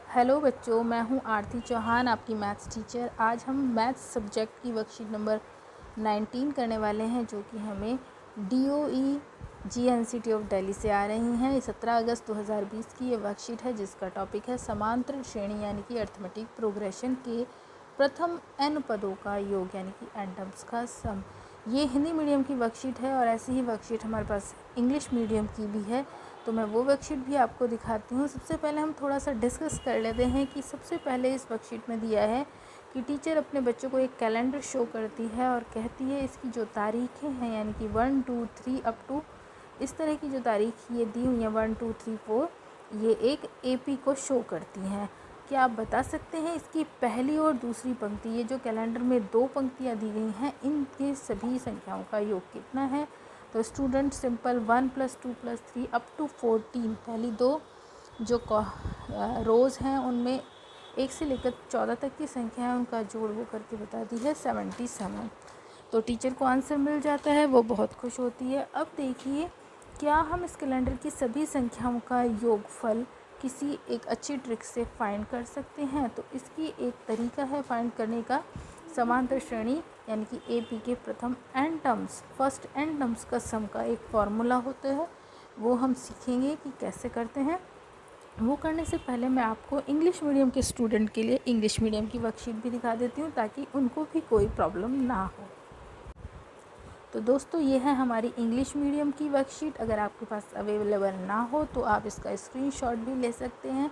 Hello बच्चों, मैं हूं आरती चौहान, आपकी मैथ्स टीचर। आज हम मैथ्स सब्जेक्ट की वर्कशीट नंबर 19 करने वाले हैं, जो कि हमें DOE GNCT ऑफ दिल्ली से आ रही हैं। ये 17 अगस्त 2020 की ये वर्कशीट है, जिसका टॉपिक है समांतर श्रेणी यानी कि अर्थमेटिक प्रोग्रेशन के प्रथम n पदों का योग यानी कि n टर्म्स का सम। ये हिंदी मीडियम की वर्कशीट है और ऐसी ही वर्कशीट हमारे पास इंग्लिश मीडियम की भी है, तो मैं वो वर्कशीट भी आपको दिखाती हूँ। सबसे पहले हम थोड़ा सा डिस्कस कर लेते हैं कि सबसे पहले इस वर्कशीट में दिया है कि टीचर अपने बच्चों को एक कैलेंडर शो करती है और कहती है इसकी जो तारीखें हैं यानी कि 1, 2, 3 अप टू इस तरह की जो तारीख ये दी हुई हैं 1, 2, 3, 4 ये एक AP को शो करती हैं। क्या आप बता सकते हैं इसकी पहली और दूसरी पंक्ति, ये जो कैलेंडर में 2 पंक्तियाँ दी गई हैं, इनके सभी संख्याओं का योग कितना है? तो स्टूडेंट सिंपल 1 + 2 + 3 अप टू 14, पहली 2 जो रोज़ हैं उनमें 1 से लेकर 14 तक की संख्या है, उनका जोड़ वो करके बता दी है 77। तो टीचर को आंसर मिल जाता है, वो बहुत खुश होती है। अब देखिए, क्या हम इस कैलेंडर की सभी संख्याओं का योगफल किसी एक अच्छी ट्रिक से फाइंड कर सकते हैं? तो इसकी एक तरीका है फाइंड करने का, समांतर श्रेणी यानी कि AP के प्रथम n terms, first n terms का सम का एक फॉर्मूला होता है, वो हम सीखेंगे कि कैसे करते हैं। वो करने से पहले मैं आपको इंग्लिश मीडियम के स्टूडेंट के लिए इंग्लिश मीडियम की वर्कशीट भी दिखा देती हूँ, ताकि उनको भी कोई प्रॉब्लम ना हो। तो दोस्तों, ये है हमारी इंग्लिश मीडियम की वर्कशीट। अगर आपके पास अवेलेबल ना हो तो आप इसका स्क्रीनशॉट भी ले सकते हैं।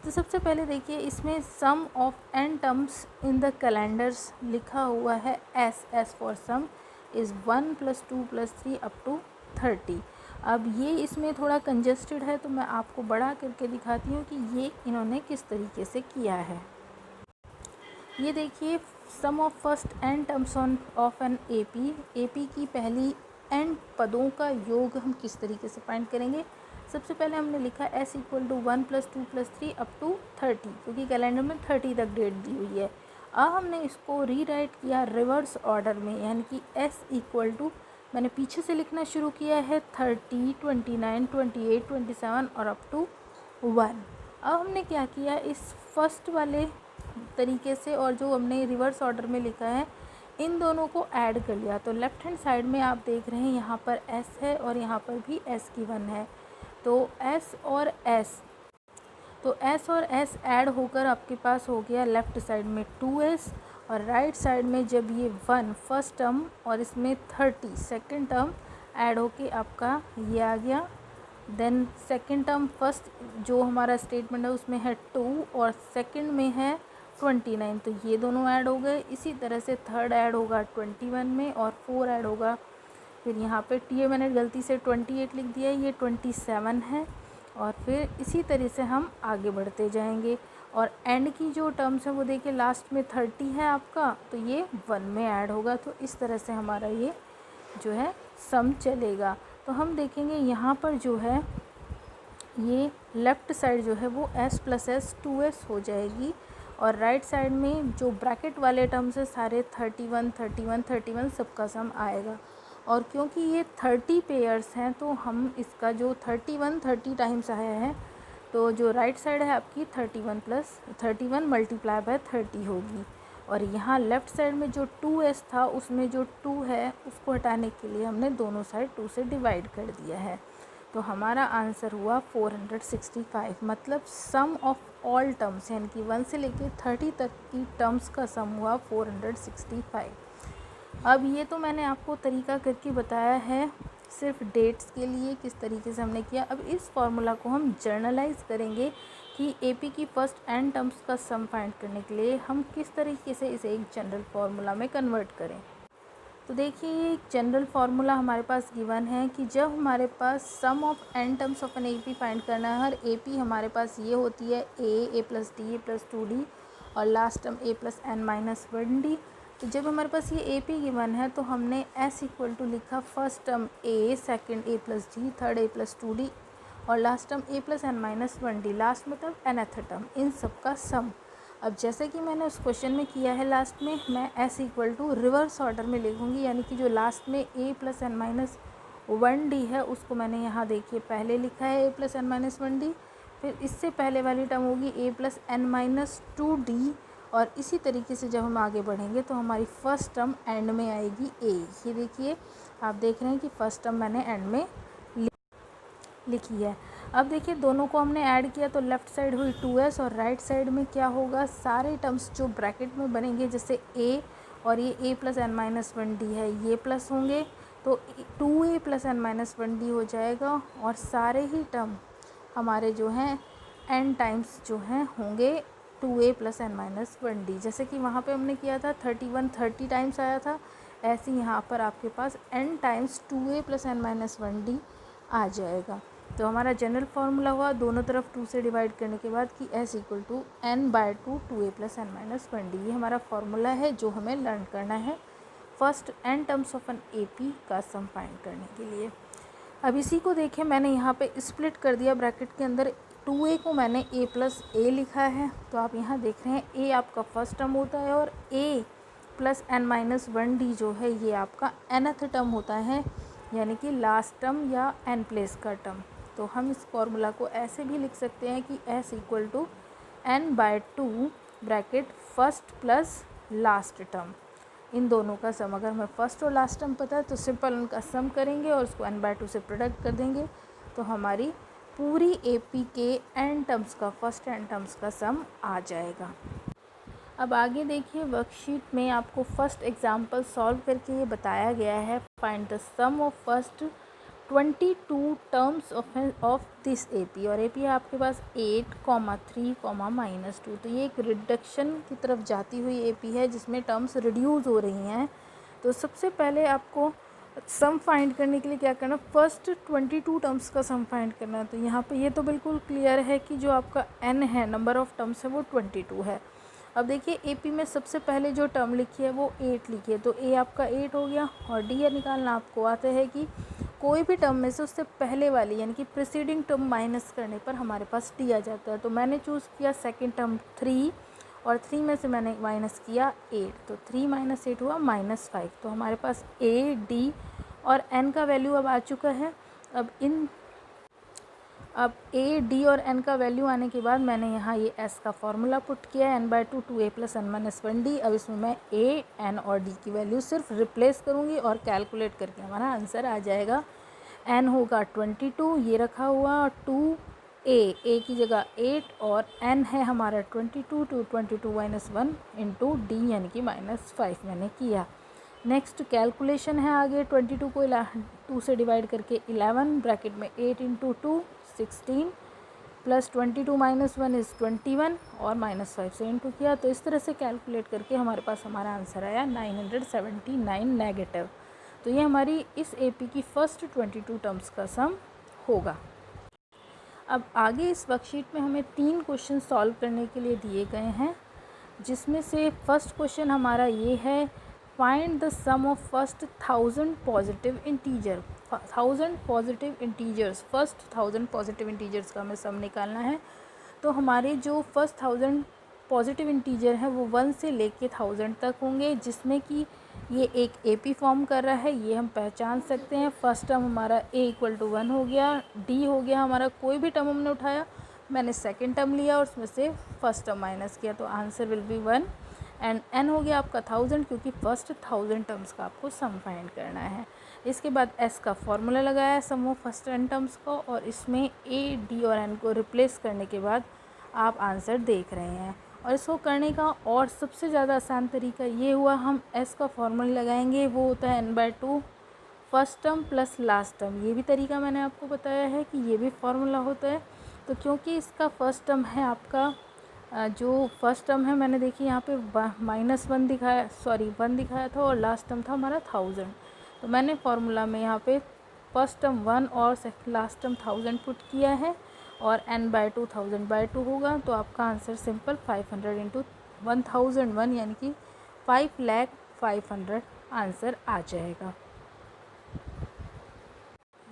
तो सबसे पहले देखिए, इसमें sum of n terms in the calendars लिखा हुआ है S for sum is 1 + 2 + 3 up to 30। अब ये इसमें थोड़ा कंजस्टेड है, तो मैं आपको बड़ा करके दिखाती हूँ कि ये इन्होंने किस तरीके से किया है। ये देखिए, sum of first n terms of an AP की पहली n पदों का योग हम किस तरीके से फाइंड करेंगे। सबसे पहले हमने लिखा S = 1 + 2 + 3 अप टू 30, क्योंकि कैलेंडर में 30 तक डेट दी हुई है। अब हमने इसको रीराइट किया रिवर्स ऑर्डर में, यानी कि S = मैंने पीछे से लिखना शुरू किया है 30, 29, 28, 27 और अप टू 1। अब हमने क्या किया, इस फर्स्ट वाले तरीके से और जो हमने रिवर्स ऑर्डर में लिखा है, इन दोनों को ऐड कर लिया। तो लेफ़्ट हैंड साइड में आप देख रहे हैं यहाँ पर S है और यहाँ पर भी S की 1 है, तो S और S ऐड होकर आपके पास हो गया लेफ़्ट साइड में 2S, और राइट साइड में जब ये 1 फर्स्ट टर्म और इसमें 30 सेकेंड टर्म ऐड होके आपका ये आ गया। देन सेकेंड टर्म, फर्स्ट जो हमारा स्टेटमेंट है उसमें है 2 और सेकेंड में है 29, तो ये दोनों ऐड हो गए। इसी तरह से थर्ड ऐड होगा 21 में और 4 ऐड होगा। फिर यहाँ पे ये मैंने गलती से 28 लिख दिया, ये 27 है। और फिर इसी तरह से हम आगे बढ़ते जाएंगे। और एंड की जो टर्म्स है वो देखिए, लास्ट में 30 है आपका, तो ये 1 में ऐड होगा। तो इस तरह से हमारा ये जो है सम चलेगा। तो हम देखेंगे यहाँ पर जो है ये लेफ़्ट साइड जो है वो S + S 2S हो जाएगी, और राइट साइड में जो ब्रैकेट वाले टर्म्स है सारे 31, 31, 31 सबका सम आएगा। और क्योंकि ये 30 पेयर्स हैं, तो हम इसका जो 30 टाइम्स आया है, तो जो राइट साइड है आपकी 31 + 31 × 30 होगी। और यहाँ लेफ़्ट साइड में जो 2S था, उसमें जो 2 है उसको हटाने के लिए हमने दोनों साइड 2 से डिवाइड कर दिया है। तो हमारा आंसर हुआ 465, मतलब सम ऑफ ऑल टर्म्स यानी कि 1 से लेकर 30 तक की टर्म्स का सम हुआ 465। अब ये तो मैंने आपको तरीका करके बताया है सिर्फ डेट्स के लिए, किस तरीके से हमने किया। अब इस फॉर्मूला को हम जर्नलाइज करेंगे कि AP की फर्स्ट n टर्म्स का सम फाइंड करने के लिए हम किस तरीके से इसे एक जनरल फार्मूला में कन्वर्ट करें। तो देखिए, ये एक जनरल फार्मूला हमारे पास गिवन है कि जब हमारे पास sum of n terms of an AP find करना है, हर AP हमारे पास ये होती है A + D + 2D और last term A + n - 1D। तो जब हमारे पास ये AP गिवन है, तो हमने S = लिखा first term A, second A + D, third A + 2D और last term A + n - 1D, last मतलब nth टर्म, इन सब का सम। अब जैसे कि मैंने उस क्वेश्चन में किया है, लास्ट में मैं S = रिवर्स ऑर्डर में लिखूँगी, यानी कि जो लास्ट में A + n - 1D है उसको मैंने यहाँ देखिए पहले लिखा है A + n - 1D, फिर इससे पहले वाली टर्म होगी a plus N minus 2d, और इसी तरीके से जब हम आगे बढ़ेंगे तो हमारी फर्स्ट टर्म एंड में आएगी a। ये देखिए आप देख रहे हैं कि फर्स्ट टर्म मैंने एंड में लिखी है। अब देखिए दोनों को हमने ऐड किया तो लेफ़्ट साइड हुई 2s और राइट साइड में क्या होगा, सारे टर्म्स जो ब्रैकेट में बनेंगे जैसे a और ये a plus N minus 1d है, ये प्लस होंगे तो 2a plus N minus 1d हो जाएगा, और सारे ही टर्म हमारे जो हैं n टाइम्स जो हैं होंगे 2a plus N minus 1d। जैसे कि वहाँ पे हमने किया था 30 टाइम्स आया था, ऐसे ही यहाँ पर आपके पास n times 2a plus N minus 1d आ जाएगा। तो हमारा जनरल फार्मूला हुआ दोनों तरफ 2 से डिवाइड करने के बाद कि s equal to n by 2 2a plus N minus 1d। ये हमारा फार्मूला है जो हमें लर्न करना है first n terms of an AP का सम फाइंड करने के लिए। अब इसी को देखें, मैंने यहाँ पे स्प्लिट कर दिया ब्रैकेट के अंदर, 2a को मैंने a प्लस a लिखा है। तो आप यहाँ देख रहे हैं a आपका फर्स्ट टर्म होता है और a plus N minus 1d जो है ये आपका nth टर्म होता है, यानी कि लास्ट टर्म या n प्लेस का टर्म। तो हम इस फॉर्मूला को ऐसे भी लिख सकते हैं कि s equal to n by 2 bracket first plus last term, इन दोनों का सम। अगर हमें फर्स्ट और लास्ट टर्म पता है तो सिंपल उनका सम करेंगे और उसको n बाय 2 से प्रोडक्ट कर देंगे, तो हमारी पूरी AP के n टर्म्स का फर्स्ट n टर्म्स का सम आ जाएगा। अब आगे देखिए वर्कशीट में आपको फर्स्ट एग्जांपल सॉल्व करके ये बताया गया है, find the sum of first 22 terms of this AP, और AP है आपके पास 8, 3, -2। तो ये एक रिडक्शन की तरफ जाती हुई AP है जिसमें टर्म्स रिड्यूस हो रही हैं। तो सबसे पहले आपको सम फाइंड करने के लिए क्या करना, फर्स्ट 22 टर्म्स का सम फाइंड करना है। तो यहाँ पे ये तो बिल्कुल क्लियर है कि जो आपका n है, नंबर ऑफ़ टर्म्स है, वो 22 है। अब देखिए AP में सबसे पहले जो टर्म लिखी है वो 8 लिखी है, तो a आपका 8 हो गया, और d निकालना आपको आता है कि कोई भी टर्म में से उससे पहले वाली यानी कि प्रीसीडिंग टर्म माइनस करने पर हमारे पास d आ जाता है। तो मैंने चूज़ किया सेकंड टर्म 3, और 3 में से मैंने माइनस किया 8, तो 3 - 8 हुआ -5। तो हमारे पास a, d और n का वैल्यू अब आ चुका है। अब a, d और n का वैल्यू आने के बाद मैंने यहाँ ये s का फार्मूला पुट किया है, n by 2 2a plus N minus 1d। अब इसमें मैं a, n और d की वैल्यू सिर्फ रिप्लेस करूँगी और कैलकुलेट करके हमारा आंसर आ जाएगा। n होगा 22, ये रखा हुआ, 2a की जगह 8, और n है हमारा 22, तो 22 - 1 इंटू d यानी कि -5 मैंने किया। नेक्स्ट कैलकुलेशन है आगे, 22 को 2 से डिवाइड करके 11, ब्रैकेट में 8 इंटू 2 16, प्लस 22 - 1 इज़ 21, और -5 से इंटू किया। तो इस तरह से कैलकुलेट करके हमारे पास हमारा आंसर आया 979 नेगेटिव। तो ये हमारी इस AP की फर्स्ट 22 टर्म्स का सम होगा। अब आगे इस वर्कशीट में हमें 3 क्वेश्चन सॉल्व करने के लिए दिए गए हैं, जिसमें से फर्स्ट क्वेश्चन हमारा ये है, find the sum of first 1000 positive integer. 1000 positive integers, first 1000 positive integers का हमें सम निकालना है। तो हमारे जो फर्स्ट 1000 पॉजिटिव इंटीजर हैं वो 1 से लेके 1000 तक होंगे, जिसमें कि ये एक AP फॉर्म कर रहा है, ये हम पहचान सकते हैं। फर्स्ट टर्म हमारा a इक्वल टू 1 हो गया, d हो गया हमारा, कोई भी टर्म हमने उठाया, मैंने सेकंड टर्म लिया और उसमें से फर्स्ट टर्म माइनस किया, तो answer will be 1। And n हो गया आपका 1000, क्योंकि फर्स्ट 1000 टर्म्स का आपको सम फाइंड करना है। इसके बाद s का फॉर्मूला लगाया सम ऑफ फर्स्ट n टर्म्स को, और इसमें a, d और n को रिप्लेस करने के बाद आप आंसर देख रहे हैं। और इसको करने का और सबसे ज़्यादा आसान तरीका ये हुआ, हम s का फॉर्मूला लगाएंगे, वो होता है n by 2 first term plus last term. ये भी तरीका मैंने आपको बताया है कि ये भी फार्मूला होता है। तो क्योंकि इसका फर्स्ट टर्म है आपका, जो फर्स्ट टर्म है मैंने देखिए यहाँ पे -1 दिखाया, सॉरी 1 दिखाया था, और लास्ट टर्म था हमारा 1000। तो मैंने फार्मूला में यहाँ पे फर्स्ट टर्म 1 और लास्ट टर्म 1000 पुट किया है, और n बाय 2 1000 बाय 2 होगा। तो आपका आंसर सिंपल 500 इंटू 1001 यानी कि 5,05,000 आंसर आ जाएगा।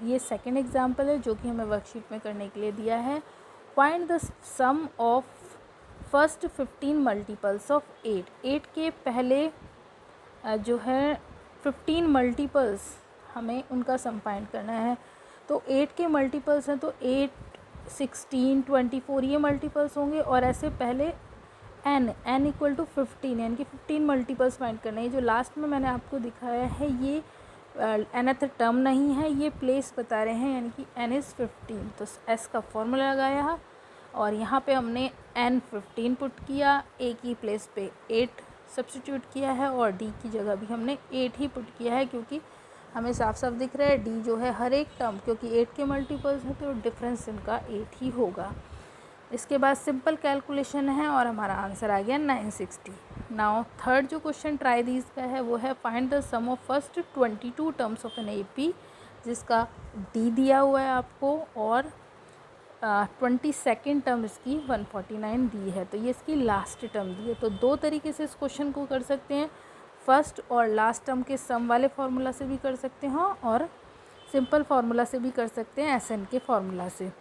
ये सेकंड एग्जांपल है जो कि हमें वर्कशीट में करने के लिए दिया है। Find the sum of first 15 multiples of 8। 8 के पहले जो है 15 मल्टीपल्स हमें उनका सम फाइंड करना है। तो 8 के मल्टीपल्स हैं, तो 8 16, 24 ये मल्टीपल्स होंगे, और ऐसे पहले n इक्वल टू 15 यानी कि 15 मल्टीपल्स फाइंड करने हैं। जो लास्ट में मैंने आपको दिखाया है ये nth टर्म नहीं है, ये प्लेस बता रहे हैं, यानी कि n इज़ 15। तो s का फॉर्मूला लगाया और यहाँ पे हमने n 15 पुट किया, a की प्लेस पे 8 सब्स्टिट्यूट किया है और d की जगह भी हमने 8 ही पुट किया है, क्योंकि हमें साफ साफ दिख रहा है d जो है हर एक टर्म, क्योंकि 8 के मल्टीपल्स हैं तो डिफरेंस इनका 8 ही होगा। इसके बाद सिंपल कैलकुलेशन है और हमारा आंसर आ गया 960। नाउ थर्ड जो क्वेश्चन ट्राई दीज का है वो है find the sum of first 22 terms of an AP, जिसका d दिया हुआ है आपको और 22nd टर्म इसकी 149 दी है, तो ये इसकी लास्ट टर्म दी है। तो दो तरीके से इस क्वेश्चन को कर सकते हैं, फर्स्ट और लास्ट टर्म के सम वाले फार्मूला से भी कर सकते हैं और सिंपल फार्मूला से भी कर सकते हैं, SN के फार्मूला से।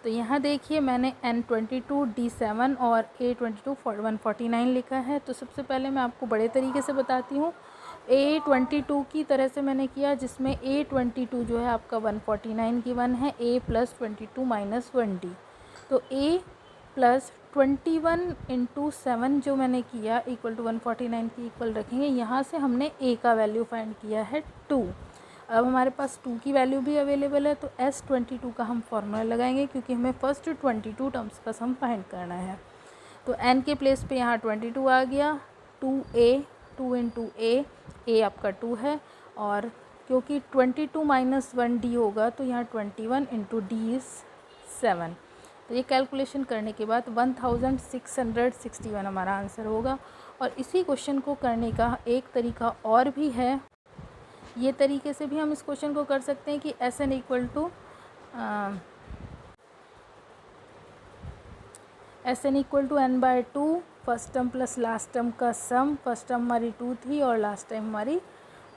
तो यहाँ देखिए मैंने N22 D7 और A22 149 लिखा है। तो सबसे पहले मैं आपको बड़े तरीके से बताती हूँ। A22 की तरह से मैंने किया, जिसमें A22 जो है आपका 149 की 1 है, A प्लस 22 माइनस 1D। तो A प्लस 21 इंटू 7 जो मैंने किया इक्वल टू 149 की इक्वल रखेंगे। यहाँ से हमने A का वैल्यू फाइंड किया है 2। अब हमारे पास 2 की वैल्यू भी अवेलेबल है, तो S22 का हम फॉर्मूला लगाएंगे, क्योंकि हमें फर्स्ट 22 टर्म्स का सम फाइंड करना है। तो n के प्लेस पे यहाँ 22 आ गया, 2A 2 इंटू A आपका 2 है, और क्योंकि 22 माइनस 1D होगा तो यहाँ 21 इंटू D इज़ 7। तो ये कैलकुलेशन करने के बाद 1661 हमारा आंसर होगा। और इसी क्वेश्चन को करने का एक तरीका और भी है, ये तरीके से भी हम इस क्वेश्चन को कर सकते हैं कि SN equal to n/2 first term plus last term का सम। फर्स्ट टर्म हमारी 2 थी और लास्ट टाइम हमारी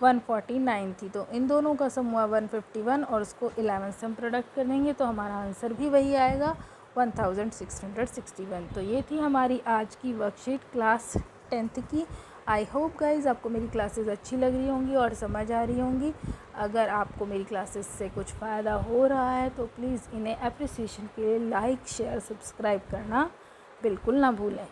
149 थी, तो इन दोनों का सम हुआ 151 और उसको 11 से हम प्रोडक्ट करेंगे तो हमारा आंसर भी वही आएगा 1661। तो ये थी हमारी आज की वर्कशीट क्लास 10th की। आई होप गाइज़ आपको मेरी क्लासेस अच्छी लग रही होंगी और समझ आ रही होंगी। अगर आपको मेरी क्लासेस से कुछ फ़ायदा हो रहा है तो प्लीज़ इन्हें अप्रिसिएशन के लिए लाइक शेयर सब्सक्राइब करना बिल्कुल ना भूलें।